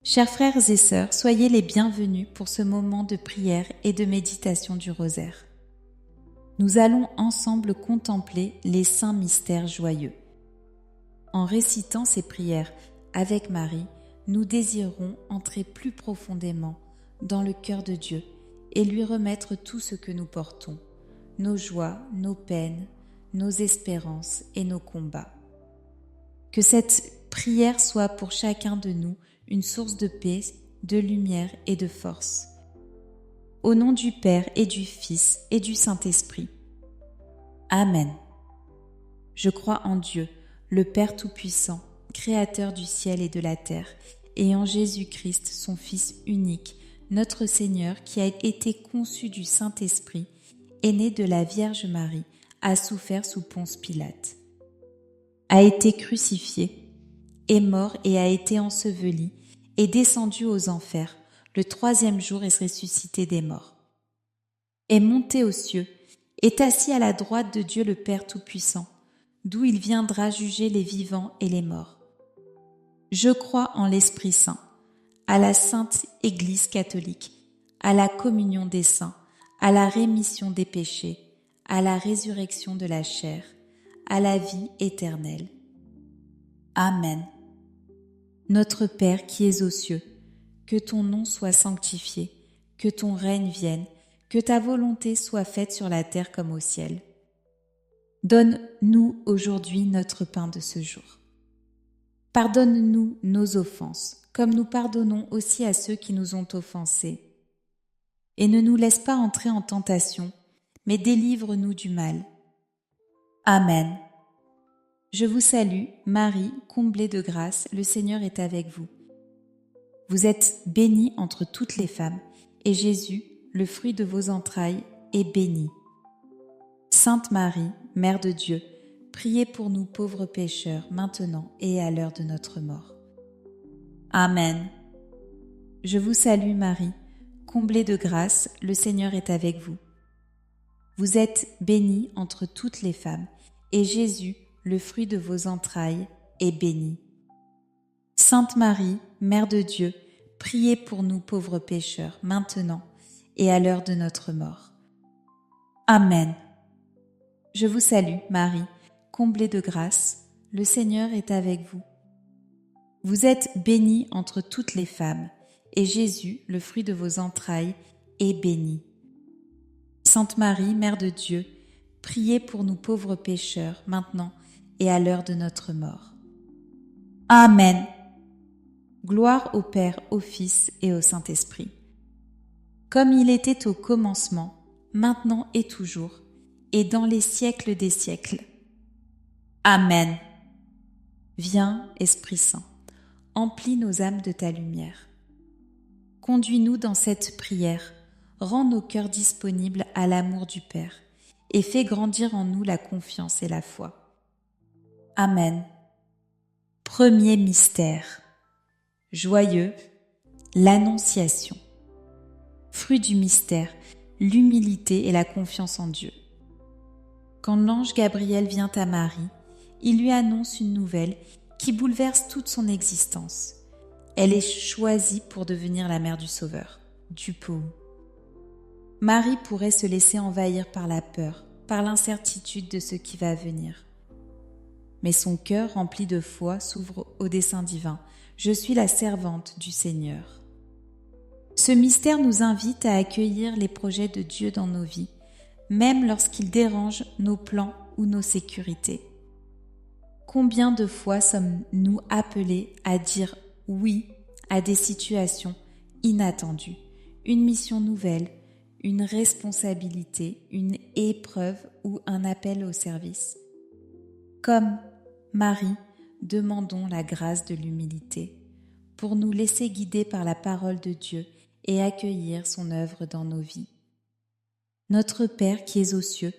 Chers frères et sœurs, soyez les bienvenus pour ce moment de prière et de méditation du rosaire. Nous allons ensemble contempler les saints mystères joyeux. En récitant ces prières avec Marie, nous désirons entrer plus profondément dans le cœur de Dieu et lui remettre tout ce que nous portons, nos joies, nos peines, nos espérances et nos combats. Que cette prière soit pour chacun de nous une source de paix, de lumière et de force. Au nom du Père et du Fils et du Saint-Esprit. Amen. Je crois en Dieu, le Père Tout-Puissant, Créateur du ciel et de la terre, et en Jésus-Christ, son Fils unique, notre Seigneur, qui a été conçu du Saint-Esprit, est né de la Vierge Marie, a souffert sous Ponce Pilate, a été crucifié, est mort et a été enseveli, est descendu aux enfers, le 3e jour est ressuscité des morts, est monté aux cieux, est assis à la droite de Dieu le Père Tout-Puissant, d'où il viendra juger les vivants et les morts. Je crois en l'Esprit Saint, à la Sainte Église catholique, à la communion des saints, à la rémission des péchés, à la résurrection de la chair, à la vie éternelle. Amen. Notre Père qui es aux cieux, que ton nom soit sanctifié, que ton règne vienne, que ta volonté soit faite sur la terre comme au ciel. Donne-nous aujourd'hui notre pain de ce jour. Pardonne-nous nos offenses, comme nous pardonnons aussi à ceux qui nous ont offensés. Et ne nous laisse pas entrer en tentation, mais délivre-nous du mal. Amen. Je vous salue, Marie, comblée de grâce, le Seigneur est avec vous. Vous êtes bénie entre toutes les femmes, et Jésus, le fruit de vos entrailles, est béni. Sainte Marie, Mère de Dieu, priez pour nous pauvres pécheurs, maintenant et à l'heure de notre mort. Amen. Je vous salue, Marie, comblée de grâce, le Seigneur est avec vous. Vous êtes bénie entre toutes les femmes, et Jésus, le fruit de vos entrailles, est béni. Sainte Marie, Mère de Dieu, priez pour nous pauvres pécheurs, maintenant et à l'heure de notre mort. Amen. Je vous salue, Marie, comblée de grâce, le Seigneur est avec vous. Vous êtes bénie entre toutes les femmes, et Jésus, le fruit de vos entrailles, est béni. Sainte Marie, Mère de Dieu, priez pour nous pauvres pécheurs, maintenant et à l'heure de notre mort. Amen. Gloire au Père, au Fils et au Saint-Esprit. Comme il était au commencement, maintenant et toujours, et dans les siècles des siècles. Amen. Viens, Esprit Saint, emplis nos âmes de ta lumière. Conduis-nous dans cette prière, rends nos cœurs disponibles à l'amour du Père, et fais grandir en nous la confiance et la foi. Amen. Premier mystère. Joyeux, l'Annonciation. Fruit du mystère, l'humilité et la confiance en Dieu. Quand l'ange Gabriel vient à Marie, il lui annonce une nouvelle qui bouleverse toute son existence. Elle est choisie pour devenir la mère du Sauveur, du pauvre. Marie pourrait se laisser envahir par la peur, par l'incertitude de ce qui va venir. Mais son cœur rempli de foi s'ouvre au dessein divin. Je suis la servante du Seigneur. Ce mystère nous invite à accueillir les projets de Dieu dans nos vies, même lorsqu'ils dérangent nos plans ou nos sécurités. Combien de fois sommes-nous appelés à dire oui à des situations inattendues, une mission nouvelle, une responsabilité, une épreuve ou un appel au service? Comme Marie, demandons la grâce de l'humilité pour nous laisser guider par la parole de Dieu et accueillir son œuvre dans nos vies. Notre Père qui es aux cieux,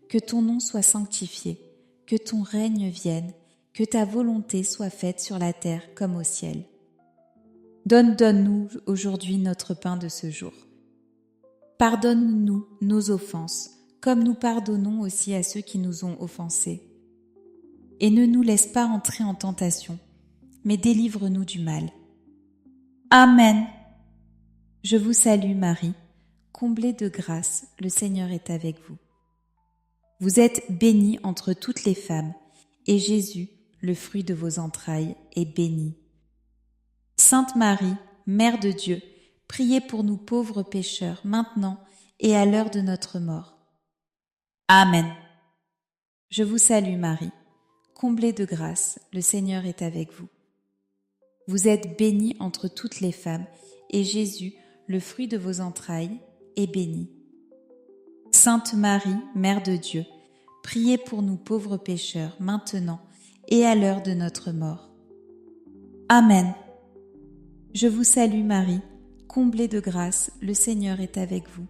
que ton nom soit sanctifié, que ton règne vienne, que ta volonté soit faite sur la terre comme au ciel. Donne-nous aujourd'hui notre pain de ce jour. Pardonne-nous nos offenses, comme nous pardonnons aussi à ceux qui nous ont offensés. Et ne nous laisse pas entrer en tentation, mais délivre-nous du mal. Amen. Je vous salue Marie, comblée de grâce, le Seigneur est avec vous. Vous êtes bénie entre toutes les femmes, et Jésus, le fruit de vos entrailles, est béni. Sainte Marie, Mère de Dieu, priez pour nous pauvres pécheurs, maintenant et à l'heure de notre mort. Amen. Je vous salue Marie, comblée de grâce, le Seigneur est avec vous. Vous êtes bénie entre toutes les femmes, et Jésus, le fruit de vos entrailles, est béni. Sainte Marie, Mère de Dieu, priez pour nous pauvres pécheurs, maintenant et à l'heure de notre mort. Amen. Je vous salue Marie, comblée de grâce, le Seigneur est avec vous.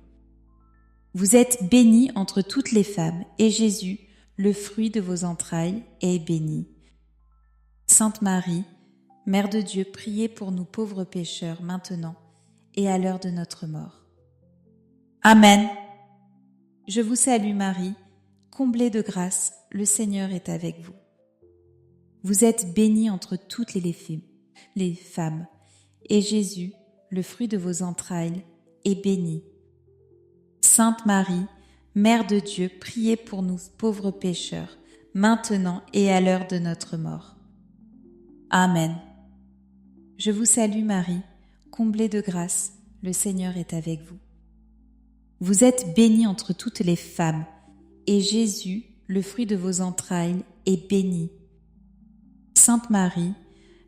Vous êtes bénie entre toutes les femmes, et Jésus, le fruit de vos entrailles, est béni. Sainte Marie, Mère de Dieu, priez pour nous pauvres pécheurs, maintenant et à l'heure de notre mort. Amen. Je vous salue Marie, comblée de grâce, le Seigneur est avec vous. Vous êtes bénie entre toutes les femmes, et Jésus, le fruit de vos entrailles, est béni. Sainte Marie, Mère de Dieu, priez pour nous pauvres pécheurs, maintenant et à l'heure de notre mort. Amen. Je vous salue Marie, comblée de grâce, le Seigneur est avec vous. Vous êtes bénie entre toutes les femmes, et Jésus, le fruit de vos entrailles, est béni. Sainte Marie,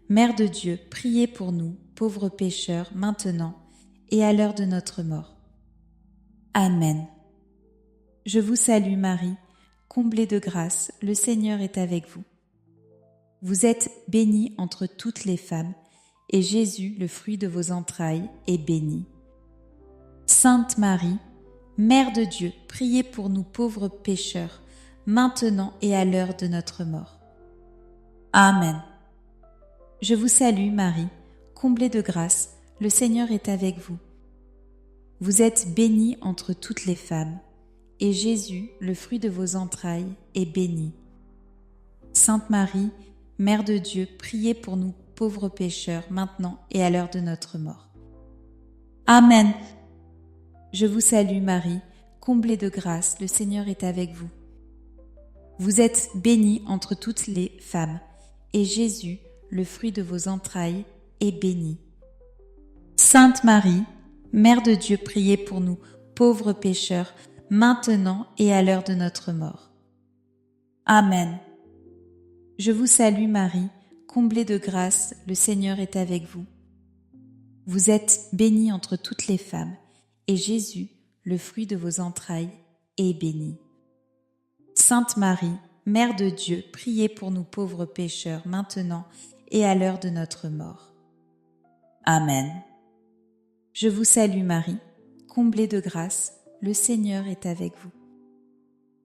Mère de Dieu, priez pour nous, pauvres pécheurs, maintenant et à l'heure de notre mort. Amen. Je vous salue Marie, comblée de grâce, le Seigneur est avec vous. Vous êtes bénie entre toutes les femmes, et Jésus, le fruit de vos entrailles, est béni. Sainte Marie, Mère de Dieu, priez pour nous pauvres pécheurs, maintenant et à l'heure de notre mort. Amen. Je vous salue Marie, comblée de grâce, le Seigneur est avec vous. Vous êtes bénie entre toutes les femmes, et Jésus, le fruit de vos entrailles, est béni. Sainte Marie, Mère de Dieu, priez pour nous pauvres pécheurs, maintenant et à l'heure de notre mort. Amen. Je vous salue Marie, comblée de grâce, le Seigneur est avec vous. Vous êtes bénie entre toutes les femmes, et Jésus, le fruit de vos entrailles, est béni. Sainte Marie, Mère de Dieu, priez pour nous pauvres pécheurs, maintenant et à l'heure de notre mort. Amen. Je vous salue Marie, comblée de grâce, le Seigneur est avec vous. Vous êtes bénie entre toutes les femmes, et Jésus, le fruit de vos entrailles, est béni. Sainte Marie, Mère de Dieu, priez pour nous pauvres pécheurs, maintenant et à l'heure de notre mort. Amen. Je vous salue Marie, comblée de grâce, le Seigneur est avec vous.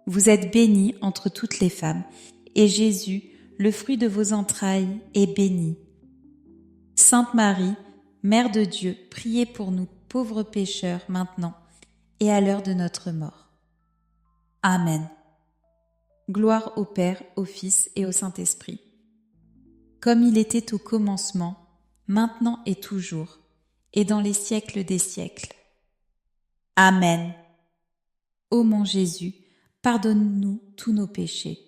Vous êtes bénie entre toutes les femmes, et Jésus, le fruit de vos entrailles, est béni. Sainte Marie, Mère de Dieu, priez pour nous pauvres pécheurs, maintenant et à l'heure de notre mort. Amen. Gloire au Père, au Fils et au Saint-Esprit, comme il était au commencement, maintenant et toujours, et dans les siècles des siècles. Amen. Ô mon Jésus, pardonne-nous tous nos péchés,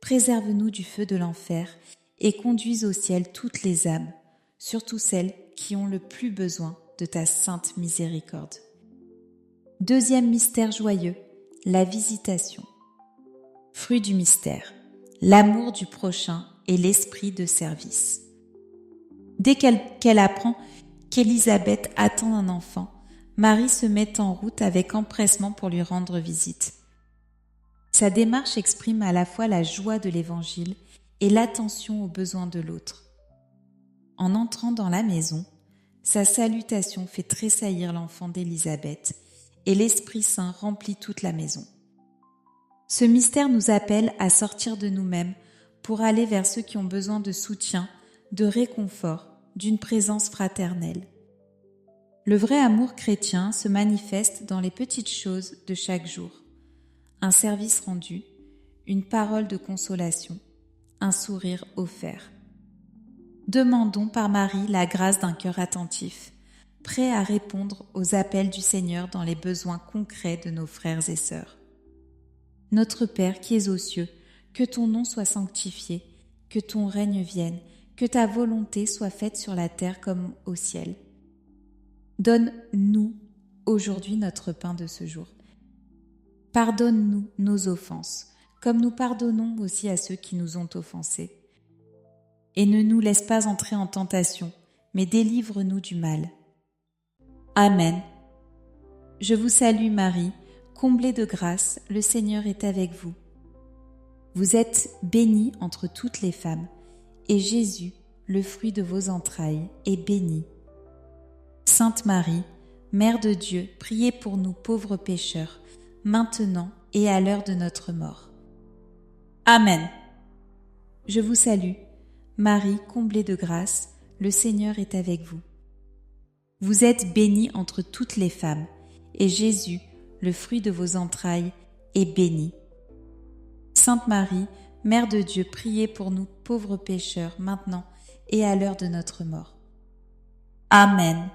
préserve-nous du feu de l'enfer et conduis au ciel toutes les âmes, surtout celles qui ont le plus besoin de ta sainte miséricorde. Deuxième mystère joyeux, la visitation. Fruit du mystère, l'amour du prochain et l'esprit de service. Dès qu'elle apprend qu'Élisabeth attend un enfant, Marie se met en route avec empressement pour lui rendre visite. Sa démarche exprime à la fois la joie de l'Évangile et l'attention aux besoins de l'autre. En entrant dans la maison, sa salutation fait tressaillir l'enfant d'Élisabeth et l'Esprit Saint remplit toute la maison. Ce mystère nous appelle à sortir de nous-mêmes pour aller vers ceux qui ont besoin de soutien, de réconfort, d'une présence fraternelle. Le vrai amour chrétien se manifeste dans les petites choses de chaque jour. Un service rendu, une parole de consolation, un sourire offert. Demandons par Marie la grâce d'un cœur attentif, prêt à répondre aux appels du Seigneur dans les besoins concrets de nos frères et sœurs. Notre Père qui es aux cieux, que ton nom soit sanctifié, que ton règne vienne, que ta volonté soit faite sur la terre comme au ciel. Donne-nous aujourd'hui notre pain de ce jour. Pardonne-nous nos offenses, comme nous pardonnons aussi à ceux qui nous ont offensés. Et ne nous laisse pas entrer en tentation, mais délivre-nous du mal. Amen. Je vous salue Marie, comblée de grâce, le Seigneur est avec vous. Vous êtes bénie entre toutes les femmes, et Jésus, le fruit de vos entrailles, est béni. Sainte Marie, Mère de Dieu, priez pour nous pauvres pécheurs, maintenant et à l'heure de notre mort. Amen. Je vous salue, Marie, comblée de grâce, le Seigneur est avec vous. Vous êtes bénie entre toutes les femmes, et Jésus, le fruit de vos entrailles, est béni. Sainte Marie, Mère de Dieu, priez pour nous pauvres pécheurs, maintenant et à l'heure de notre mort. Amen.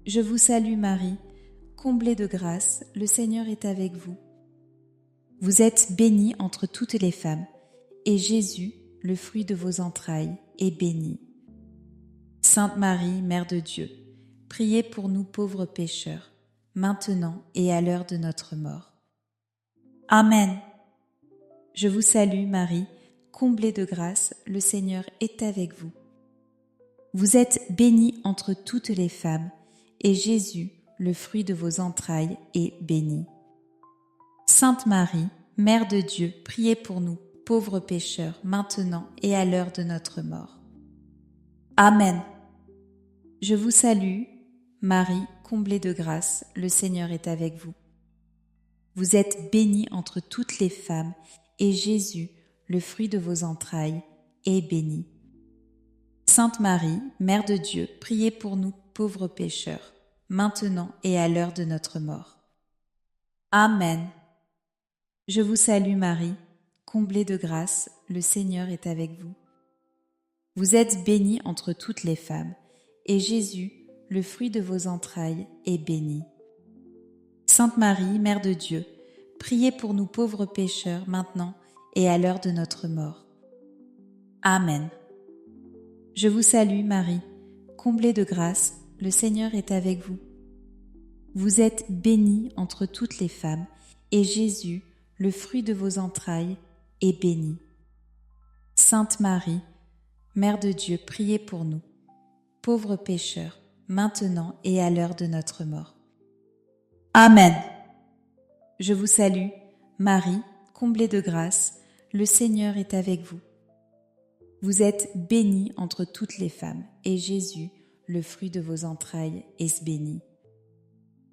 Je vous salue Marie, comblée de grâce, le Seigneur est avec vous. Vous êtes bénie entre toutes les femmes, et Jésus, le fruit de vos entrailles, est béni. Sainte Marie, Mère de Dieu, priez pour nous pauvres pécheurs, maintenant et à l'heure de notre mort. Amen. Je vous salue Marie, comblée de grâce, le Seigneur est avec vous. Vous êtes bénie entre toutes les femmes, et Jésus, le fruit de vos entrailles, est béni. Sainte Marie, Mère de Dieu, priez pour nous, pauvres pécheurs, maintenant et à l'heure de notre mort. Amen. Je vous salue, Marie, comblée de grâce, le Seigneur est avec vous. Vous êtes bénie entre toutes les femmes, et Jésus, le fruit de vos entrailles, est béni. Sainte Marie, Mère de Dieu, priez pour nous, pauvres pécheurs, maintenant et à l'heure de notre mort. Amen. Je vous salue Marie, comblée de grâce, le Seigneur est avec vous. Vous êtes bénie entre toutes les femmes, et Jésus, le fruit de vos entrailles, est béni. Sainte Marie, Mère de Dieu, priez pour nous pauvres pécheurs, maintenant et à l'heure de notre mort. Amen. Je vous salue Marie, comblée de grâce, le Seigneur est avec vous. Vous êtes bénie entre toutes les femmes, et Jésus, le fruit de vos entrailles, est béni. Sainte Marie, Mère de Dieu, priez pour nous, pauvres pécheurs, maintenant et à l'heure de notre mort. Amen. Je vous salue, Marie, comblée de grâce, le Seigneur est avec vous. Vous êtes bénie entre toutes les femmes, et Jésus, le fruit de vos entrailles, est béni.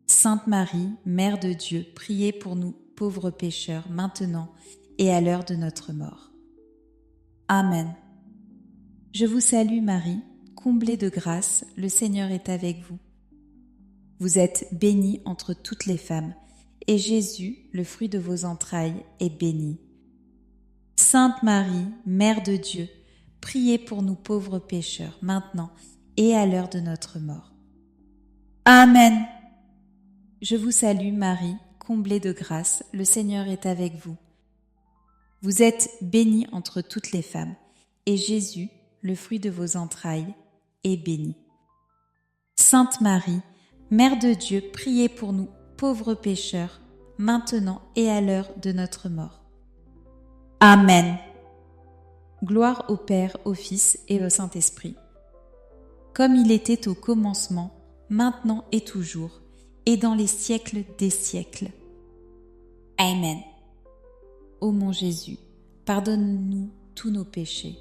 Sainte Marie, Mère de Dieu, priez pour nous, pauvres pécheurs, maintenant et à l'heure de notre mort. Amen. Je vous salue Marie, comblée de grâce, le Seigneur est avec vous. Vous êtes bénie entre toutes les femmes, et Jésus, le fruit de vos entrailles, est béni. Sainte Marie, Mère de Dieu, priez pour nous pauvres pécheurs, maintenant et à l'heure de notre mort. Amen. Je vous salue Marie, comblée de grâce, le Seigneur est avec vous. Vous êtes bénie entre toutes les femmes, et Jésus, le fruit de vos entrailles, est béni. Sainte Marie, Mère de Dieu, priez pour nous, pauvres pécheurs, maintenant et à l'heure de notre mort. Amen. Gloire au Père, au Fils et au Saint-Esprit, comme il était au commencement, maintenant et toujours, et dans les siècles des siècles. Amen. Ô mon Jésus, pardonne-nous tous nos péchés,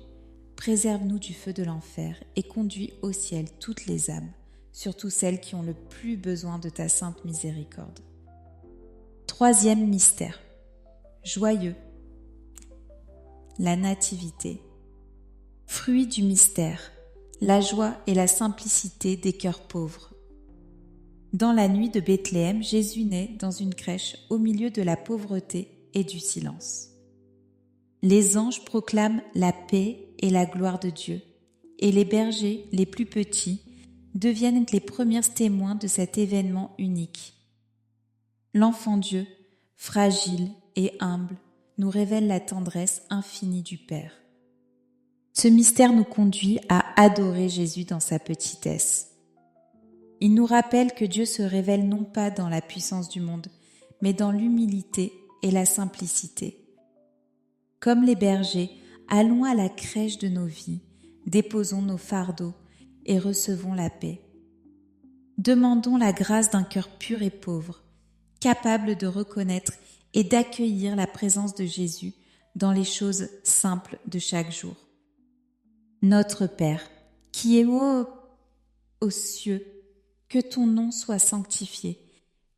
préserve-nous du feu de l'enfer et conduis au ciel toutes les âmes, surtout celles qui ont le plus besoin de ta sainte miséricorde. Troisième mystère, joyeux, la Nativité. Fruit du mystère, la joie et la simplicité des cœurs pauvres. Dans la nuit de Bethléem, Jésus naît dans une crèche au milieu de la pauvreté et du silence. Les anges proclament la paix et la gloire de Dieu, et les bergers, les plus petits, deviennent les premiers témoins de cet événement unique. L'enfant Dieu, fragile et humble, nous révèle la tendresse infinie du Père. Ce mystère nous conduit à adorer Jésus dans sa petitesse. Il nous rappelle que Dieu se révèle non pas dans la puissance du monde, mais dans l'humilité et la simplicité. Comme les bergers, allons à la crèche de nos vies, déposons nos fardeaux et recevons la paix. Demandons la grâce d'un cœur pur et pauvre, capable de reconnaître et d'accueillir la présence de Jésus dans les choses simples de chaque jour. Notre Père, qui es aux cieux, que ton nom soit sanctifié,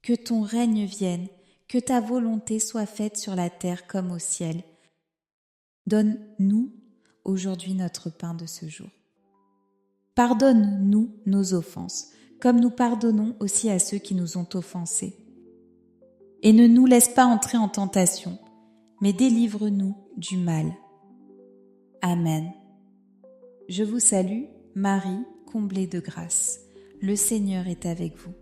que ton règne vienne, que ta volonté soit faite sur la terre comme au ciel. Donne-nous aujourd'hui notre pain de ce jour. Pardonne-nous nos offenses, comme nous pardonnons aussi à ceux qui nous ont offensés. Et ne nous laisse pas entrer en tentation, mais délivre-nous du mal. Amen. Je vous salue, Marie, comblée de grâce. Le Seigneur est avec vous.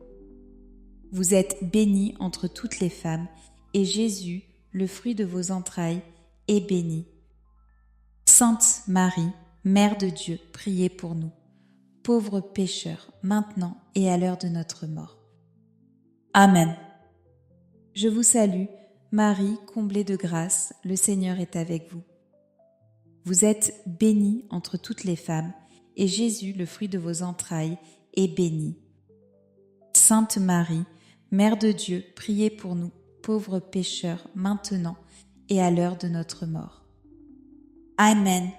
Vous êtes bénie entre toutes les femmes, et Jésus, le fruit de vos entrailles, est béni. Sainte Marie, Mère de Dieu, priez pour nous, pauvres pécheurs, maintenant et à l'heure de notre mort. Amen. Je vous salue, Marie, comblée de grâce, le Seigneur est avec vous. Vous êtes bénie entre toutes les femmes, et Jésus, le fruit de vos entrailles, est béni. Sainte Marie, Mère de Dieu, priez pour nous, pauvres pécheurs, maintenant et à l'heure de notre mort. Amen.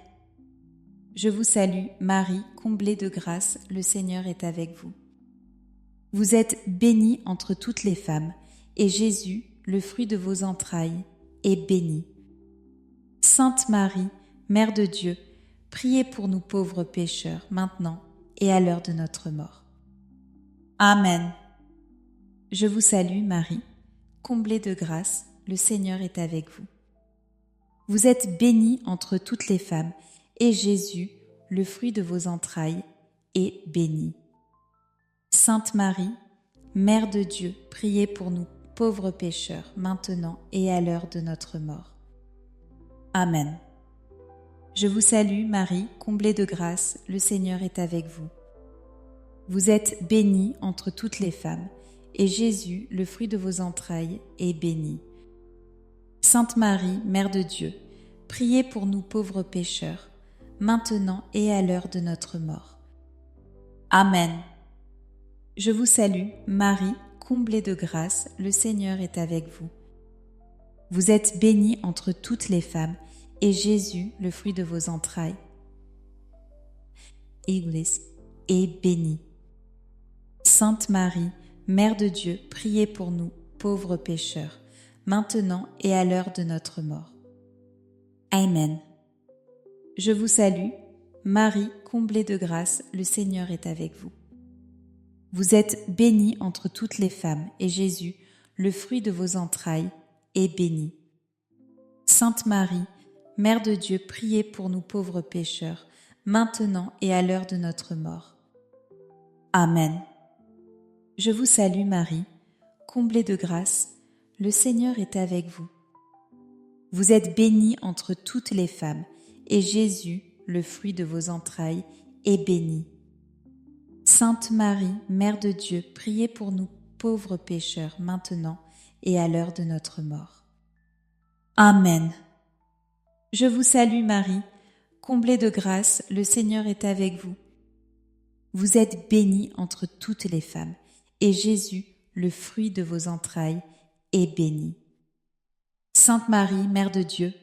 Je vous salue, Marie, comblée de grâce, le Seigneur est avec vous. Vous êtes bénie entre toutes les femmes, et Jésus, le fruit de vos entrailles, est béni. Sainte Marie, Mère de Dieu, priez pour nous pauvres pécheurs, maintenant et à l'heure de notre mort. Amen. Je vous salue, Marie, comblée de grâce, le Seigneur est avec vous. Vous êtes bénie entre toutes les femmes, et Jésus, le fruit de vos entrailles, est béni. Sainte Marie, Mère de Dieu, priez pour nous pauvres pécheurs, maintenant et à l'heure de notre mort. Amen. Je vous salue, Marie, comblée de grâce, le Seigneur est avec vous. Vous êtes bénie entre toutes les femmes, et Jésus, le fruit de vos entrailles, est béni. Sainte Marie, Mère de Dieu, priez pour nous pauvres pécheurs, maintenant et à l'heure de notre mort. Amen. Je vous salue, Marie, comblée de grâce, le Seigneur est avec vous. Vous êtes bénie entre toutes les femmes, et Jésus, le fruit de vos entrailles, est béni. Sainte Marie, Mère de Dieu, priez pour nous, pauvres pécheurs, maintenant et à l'heure de notre mort. Amen. Je vous salue, Marie, comblée de grâce, le Seigneur est avec vous. Vous êtes bénie entre toutes les femmes, et Jésus, le fruit de vos entrailles, est béni. Sainte Marie, Mère de Dieu, priez pour nous pauvres pécheurs, maintenant et à l'heure de notre mort. Amen. Je vous salue, Marie, comblée de grâce, le Seigneur est avec vous. Vous êtes bénie entre toutes les femmes, et Jésus, le fruit de vos entrailles, est béni. Sainte Marie, Mère de Dieu, priez pour nous pauvres pécheurs, maintenant et à l'heure de notre mort. Amen. Je vous salue, Marie, comblée de grâce, le Seigneur est avec vous. Vous êtes bénie entre toutes les femmes, et Jésus, le fruit de vos entrailles, est béni. Sainte Marie, Mère de Dieu,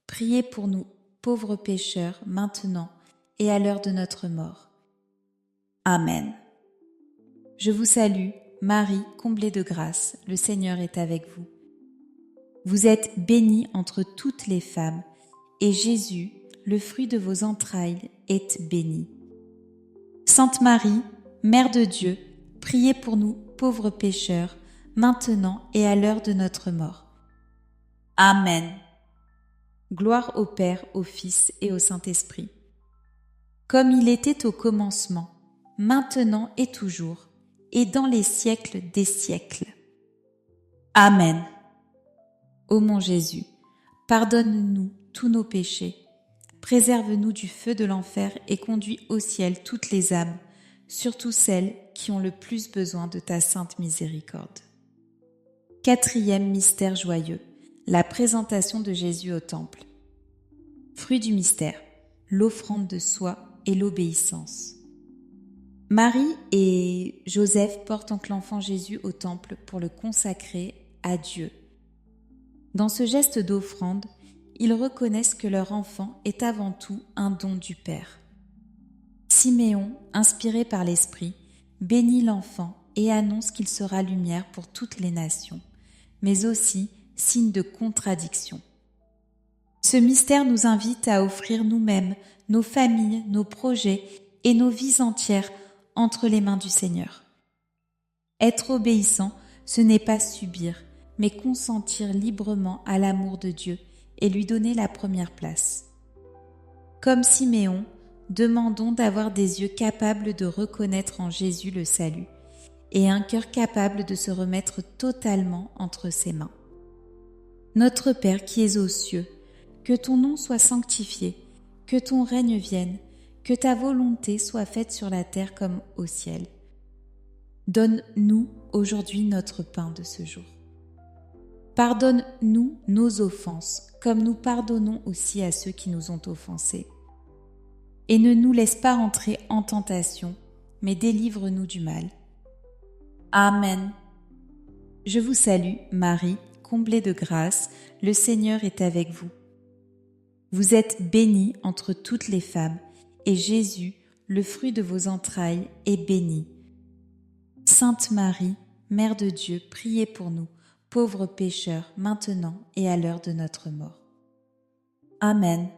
priez pour nous pauvres pécheurs, maintenant et à l'heure de notre mort. Amen. Je vous salue, Marie, comblée de grâce, le Seigneur est avec vous. Vous êtes bénie entre toutes les femmes, et Jésus, le fruit de vos entrailles, est béni. Sainte Marie, Mère de Dieu, priez pour nous pauvres pécheurs, maintenant et à l'heure de notre mort. Amen. Gloire au Père, au Fils et au Saint-Esprit, comme il était au commencement, maintenant et toujours, et dans les siècles des siècles. Amen. Ô mon Jésus, pardonne-nous tous nos péchés, préserve-nous du feu de l'enfer et conduis au ciel toutes les âmes, surtout celles qui ont le plus besoin de ta sainte miséricorde. 4e mystère joyeux, la présentation de Jésus au temple. Fruit du mystère, l'offrande de soi et l'obéissance. Marie et Joseph portent donc l'enfant Jésus au temple pour le consacrer à Dieu. Dans ce geste d'offrande, ils reconnaissent que leur enfant est avant tout un don du Père. Siméon, inspiré par l'Esprit, bénit l'enfant et annonce qu'il sera lumière pour toutes les nations, mais aussi signe de contradiction. Ce mystère nous invite à offrir nous-mêmes, nos familles, nos projets et nos vies entières entre les mains du Seigneur. Être obéissant, ce n'est pas subir, mais consentir librement à l'amour de Dieu et lui donner la première place. Comme Siméon, demandons d'avoir des yeux capables de reconnaître en Jésus le salut et un cœur capable de se remettre totalement entre ses mains. Notre Père qui es aux cieux, que ton nom soit sanctifié, que ton règne vienne, que ta volonté soit faite sur la terre comme au ciel. Donne-nous aujourd'hui notre pain de ce jour. Pardonne-nous nos offenses, comme nous pardonnons aussi à ceux qui nous ont offensés. Et ne nous laisse pas entrer en tentation, mais délivre-nous du mal. Amen. Je vous salue, Marie, comblée de grâce, le Seigneur est avec vous. Vous êtes bénie entre toutes les femmes, et Jésus, le fruit de vos entrailles, est béni. Sainte Marie, Mère de Dieu, priez pour nous, pauvres pécheurs, maintenant et à l'heure de notre mort. Amen.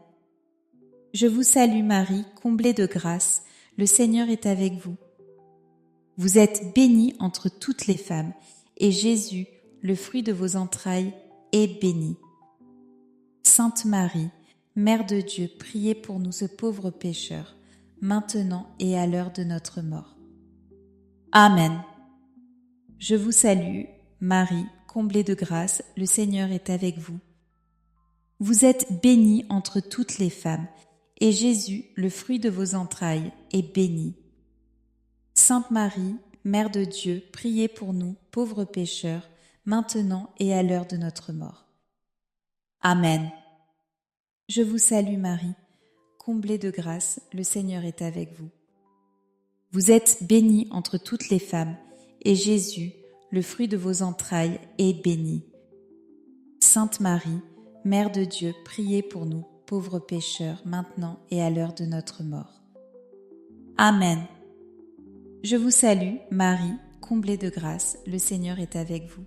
Je vous salue Marie, comblée de grâce, le Seigneur est avec vous. Vous êtes bénie entre toutes les femmes, et Jésus, le fruit de vos entrailles, est béni. Sainte Marie, Mère de Dieu, priez pour nous, ce pauvres pécheurs, maintenant et à l'heure de notre mort. Amen. Je vous salue, Marie, comblée de grâce, le Seigneur est avec vous. Vous êtes bénie entre toutes les femmes, et Jésus, le fruit de vos entrailles, est béni. Sainte Marie, Mère de Dieu, priez pour nous, pauvres pécheurs, maintenant et à l'heure de notre mort. Amen. Je vous salue Marie, comblée de grâce, le Seigneur est avec vous. Vous êtes bénie entre toutes les femmes, et Jésus, le fruit de vos entrailles, est béni. Sainte Marie, Mère de Dieu, priez pour nous, pauvres pécheurs, maintenant et à l'heure de notre mort. Amen. Je vous salue, Marie, comblée de grâce, le Seigneur est avec vous.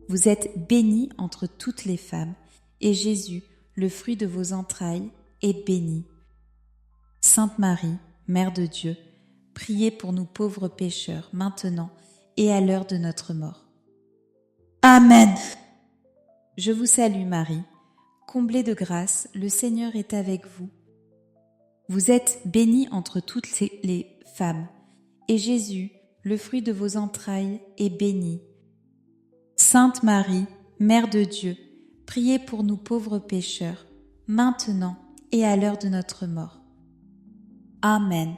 Vous êtes bénie entre toutes les femmes, et Jésus, le fruit de vos entrailles, est béni. Sainte Marie, Mère de Dieu, priez pour nous pauvres pécheurs, maintenant et à l'heure de notre mort. Amen. Je vous salue Marie, comblée de grâce, le Seigneur est avec vous. Vous êtes bénie entre toutes les femmes, et Jésus, le fruit de vos entrailles, est béni. Sainte Marie, Mère de Dieu, priez pour nous pauvres pécheurs, maintenant et à l'heure de notre mort. Amen.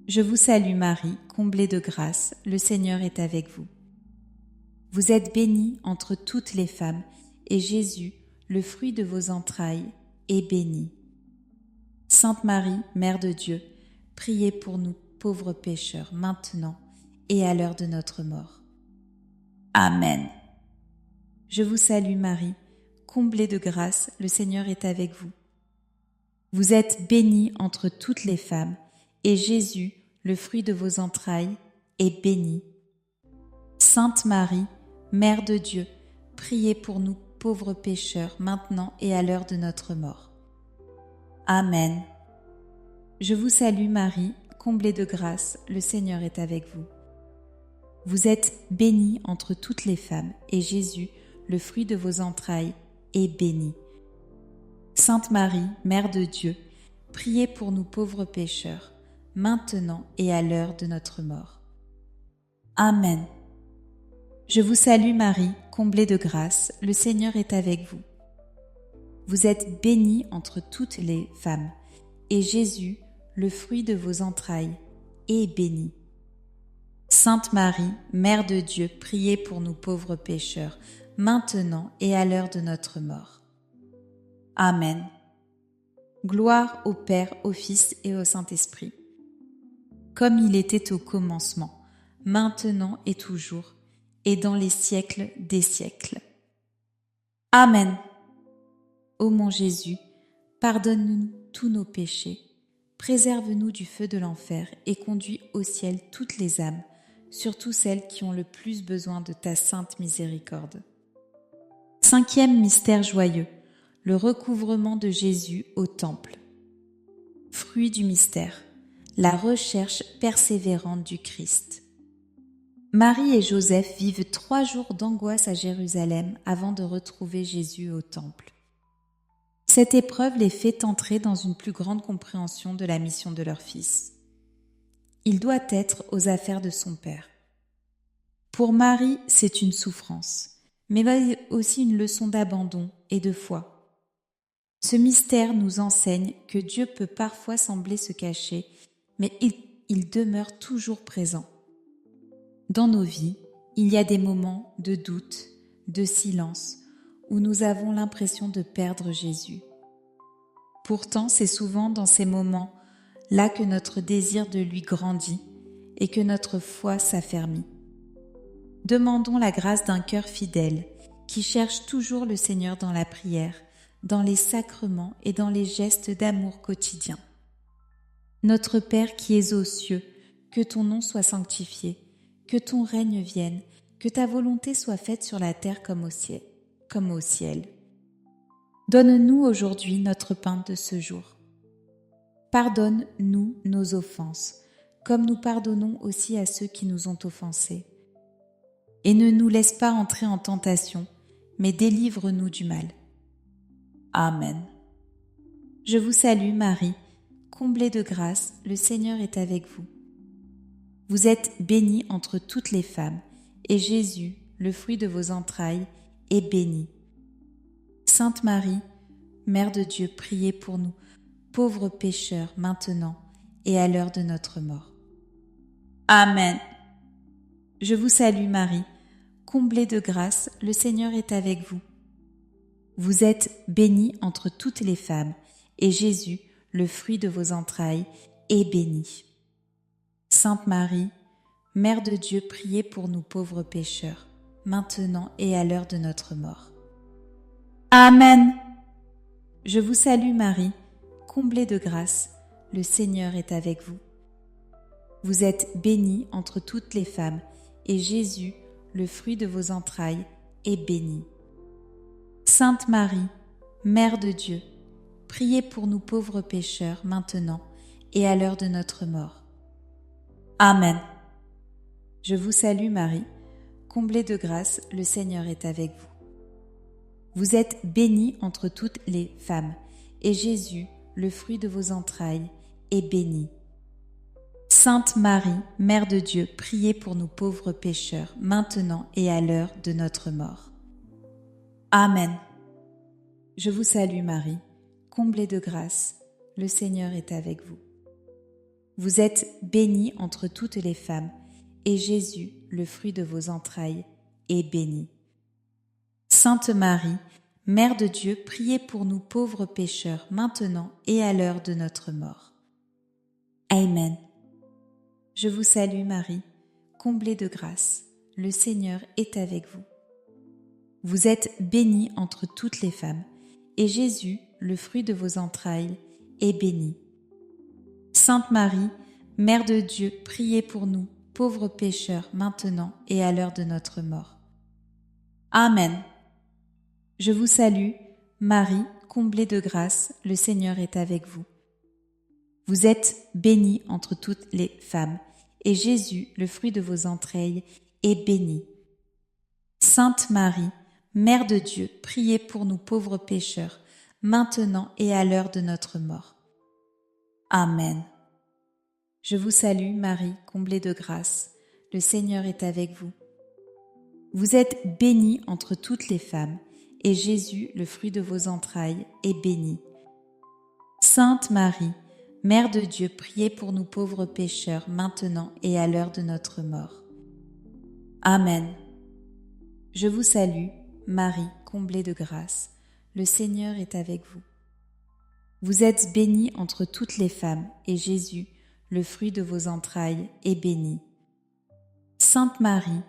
Je vous salue Marie, comblée de grâce, le Seigneur est avec vous. Vous êtes bénie entre toutes les femmes, et Jésus, le fruit de vos entrailles, est béni. Sainte Marie, Mère de Dieu, priez pour nous pauvres pécheurs, maintenant et à l'heure de notre mort. Amen. Je vous salue Marie, comblée de grâce, le Seigneur est avec vous. Vous êtes bénie entre toutes les femmes, et Jésus, le fruit de vos entrailles, est béni. Sainte Marie, Mère de Dieu, priez pour nous pauvres pécheurs, maintenant et à l'heure de notre mort. Amen. Je vous salue Marie, comblée de grâce, le Seigneur est avec vous. Vous êtes bénie entre toutes les femmes, et Jésus, le fruit de vos entrailles, est béni. Sainte Marie, Mère de Dieu, priez pour nous pauvres pécheurs, maintenant et à l'heure de notre mort. Amen. Je vous salue Marie, comblée de grâce, le Seigneur est avec vous. Vous êtes bénie entre toutes les femmes, et Jésus, le fruit de vos entrailles, est béni. Sainte Marie, Mère de Dieu, priez pour nous pauvres pécheurs, maintenant et à l'heure de notre mort. Amen. Gloire au Père, au Fils et au Saint-Esprit, comme il était au commencement, maintenant et toujours, et dans les siècles des siècles. Amen. Ô mon Jésus, pardonne-nous tous nos péchés, préserve-nous du feu de l'enfer et conduis au ciel toutes les âmes, surtout celles qui ont le plus besoin de ta sainte miséricorde. 5e mystère joyeux, le recouvrement de Jésus au temple. Fruit du mystère, la recherche persévérante du Christ. Marie et Joseph vivent 3 jours d'angoisse à Jérusalem avant de retrouver Jésus au temple. Cette épreuve les fait entrer dans une plus grande compréhension de la mission de leur fils. Il doit être aux affaires de son Père. Pour Marie, c'est une souffrance, mais aussi une leçon d'abandon et de foi. Ce mystère nous enseigne que Dieu peut parfois sembler se cacher, mais il demeure toujours présent. Dans nos vies, il y a des moments de doute, de silence, où nous avons l'impression de perdre Jésus. Pourtant, c'est souvent dans ces moments-là que notre désir de lui grandit et que notre foi s'affermit. Demandons la grâce d'un cœur fidèle qui cherche toujours le Seigneur dans la prière, dans les sacrements et dans les gestes d'amour quotidiens. Notre Père qui es aux cieux, que ton nom soit sanctifié, que ton règne vienne, que ta volonté soit faite sur la terre comme au ciel. Donne-nous aujourd'hui notre pain de ce jour. Pardonne-nous nos offenses, comme nous pardonnons aussi à ceux qui nous ont offensés. Et ne nous laisse pas entrer en tentation, mais délivre-nous du mal. Amen. Je vous salue Marie, comblée de grâce, le Seigneur est avec vous. Vous êtes bénie entre toutes les femmes, et Jésus, le fruit de vos entrailles, est béni. Sainte Marie, Mère de Dieu, priez pour nous, pauvres pécheurs, maintenant et à l'heure de notre mort. Amen. Je vous salue Marie, comblée de grâce, le Seigneur est avec vous. Vous êtes bénie entre toutes les femmes, et Jésus, le fruit de vos entrailles, est béni. Sainte Marie, Mère de Dieu, priez pour nous pauvres pécheurs, maintenant et à l'heure de notre mort. Amen. Je vous salue Marie, comblée de grâce, le Seigneur est avec vous. Vous êtes bénie entre toutes les femmes, et Jésus, le fruit de vos entrailles, est béni. Sainte Marie, Mère de Dieu, priez pour nous pauvres pécheurs, maintenant et à l'heure de notre mort. Amen. Je vous salue Marie, comblée de grâce, le Seigneur est avec vous. Vous êtes bénie entre toutes les femmes, et Jésus, le fruit de vos entrailles, est béni. Sainte Marie, Mère de Dieu, priez pour nous pauvres pécheurs, maintenant et à l'heure de notre mort. Amen. Je vous salue Marie, comblée de grâce, le Seigneur est avec vous. Vous êtes bénie entre toutes les femmes, et Jésus, le fruit de vos entrailles, est béni. Sainte Marie, Mère de Dieu, priez pour nous pauvres pécheurs, maintenant et à l'heure de notre mort. Amen. Je vous salue Marie, comblée de grâce, le Seigneur est avec vous. Vous êtes bénie entre toutes les femmes, et Jésus, le fruit de vos entrailles, est béni. Sainte Marie, Mère de Dieu, priez pour nous, pauvres pécheurs, maintenant et à l'heure de notre mort. Amen. Je vous salue, Marie, comblée de grâce, le Seigneur est avec vous. Vous êtes bénie entre toutes les femmes, et Jésus, le fruit de vos entrailles, est béni. Sainte Marie, Mère de Dieu, priez pour nous pauvres pécheurs, maintenant et à l'heure de notre mort. Amen. Je vous salue, Marie, comblée de grâce. Le Seigneur est avec vous. Vous êtes bénie entre toutes les femmes, et Jésus, le fruit de vos entrailles, est béni. Sainte Marie, Mère de Dieu, priez pour nous pauvres pécheurs, maintenant et à l'heure de notre mort. Amen. Je vous salue, Marie, comblée de grâce. Le Seigneur est avec vous. Vous êtes bénie entre toutes les femmes, et Jésus, le fruit de vos entrailles, est béni. Sainte Marie,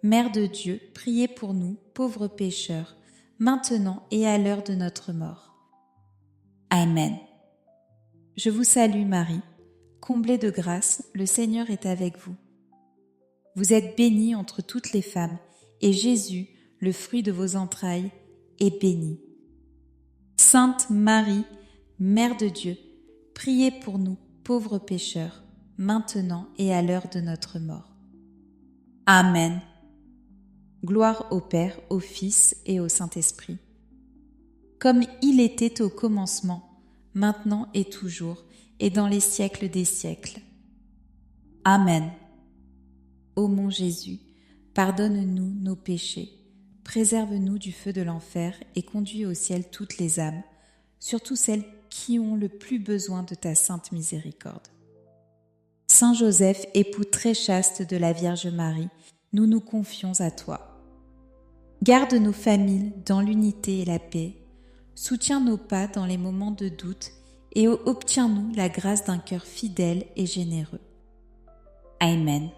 Mère de Dieu, priez pour nous, pauvres pécheurs, maintenant et à l'heure de notre mort. Amen. Je vous salue Marie, comblée de grâce, le Seigneur est avec vous. Vous êtes bénie entre toutes les femmes, et Jésus, le fruit de vos entrailles, est béni. Sainte Marie, Mère de Dieu, priez pour nous, pauvres pécheurs, maintenant et à l'heure de notre mort. Amen. Gloire au Père, au Fils et au Saint-Esprit. Comme il était au commencement, maintenant et toujours, et dans les siècles des siècles. Amen. Ô mon Jésus, pardonne-nous nos péchés, préserve-nous du feu de l'enfer et conduis au ciel toutes les âmes, surtout celles qui ont le plus besoin de ta sainte miséricorde. Saint Joseph, époux très chaste de la Vierge Marie, nous nous confions à toi. Garde nos familles dans l'unité et la paix, soutiens nos pas dans les moments de doute et obtiens-nous la grâce d'un cœur fidèle et généreux. Amen.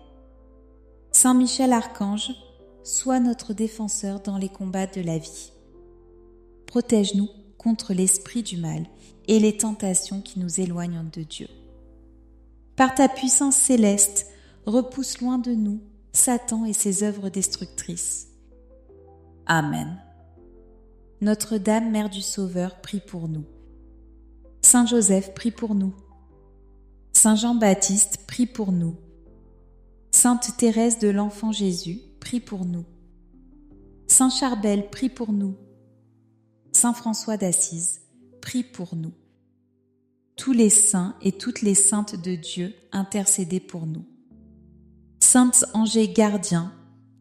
Saint Michel Archange, sois notre défenseur dans les combats de la vie. Protège-nous contre l'esprit du mal et les tentations qui nous éloignent de Dieu. Par ta puissance céleste, repousse loin de nous Satan et ses œuvres destructrices. Amen. Notre-Dame, Mère du Sauveur, prie pour nous. Saint Joseph, prie pour nous. Saint Jean-Baptiste, prie pour nous. Sainte Thérèse de l'Enfant Jésus, prie pour nous. Saint Charbel, prie pour nous. Saint François d'Assise, prie pour nous. Tous les saints et toutes les saintes de Dieu, intercédez pour nous. Saints anges gardiens,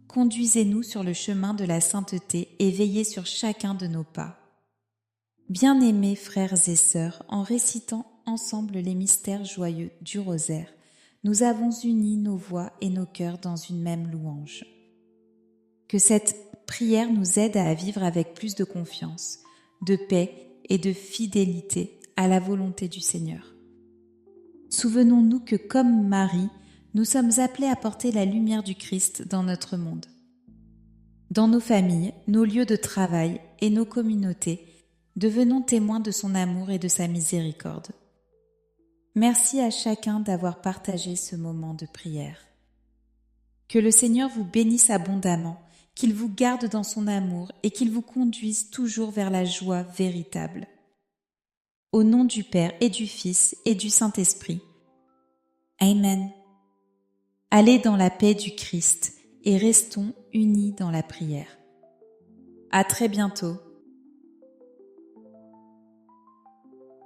conduisez-nous sur le chemin de la sainteté et veillez sur chacun de nos pas. Bien-aimés frères et sœurs, en récitant ensemble les mystères joyeux du rosaire, nous avons uni nos voix et nos cœurs dans une même louange. Que cette prière nous aide à vivre avec plus de confiance, de paix et de fidélité à la volonté du Seigneur. Souvenons-nous que comme Marie, nous sommes appelés à porter la lumière du Christ dans notre monde. Dans nos familles, nos lieux de travail et nos communautés, devenons témoins de son amour et de sa miséricorde. Merci à chacun d'avoir partagé ce moment de prière. Que le Seigneur vous bénisse abondamment, qu'il vous garde dans son amour et qu'il vous conduise toujours vers la joie véritable. Au nom du Père et du Fils et du Saint-Esprit. Amen. Allez dans la paix du Christ et restons unis dans la prière. À très bientôt.